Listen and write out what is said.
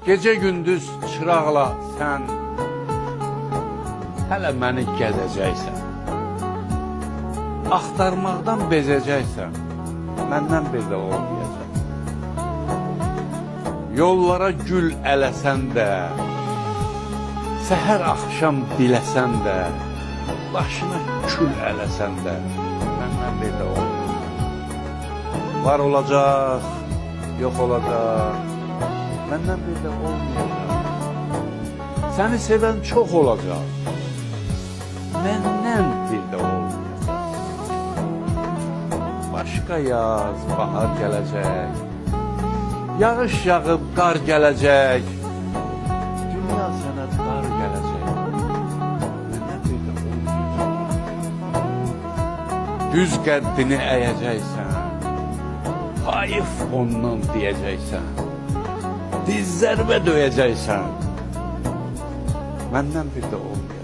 Gece gündüz çıraqla sən hələ məni gəzəcəksən. Axtarmaqdan bezəcəksən, məndən bir də olmayacaq. Yollara gül eləsən də, səhər axşam diləsən də, başına kül eləsən də, məndən bir də olmayacaq. Var olacaq, yox olacaq, məndən bir də olmayacaq. Səni sevən çox olacaq, məndən bir də olmayacaq. Başqa yaz, bahar gələcək, yağış yağıb qar gələcək, dünya sənə dar gələcək, məndən bir də olmayacaq. Düz qəddini əyəcəksən, hayıf ondan deyəcəksən, diz zərbə döyəcəksən, məndən bir də olmayacaq.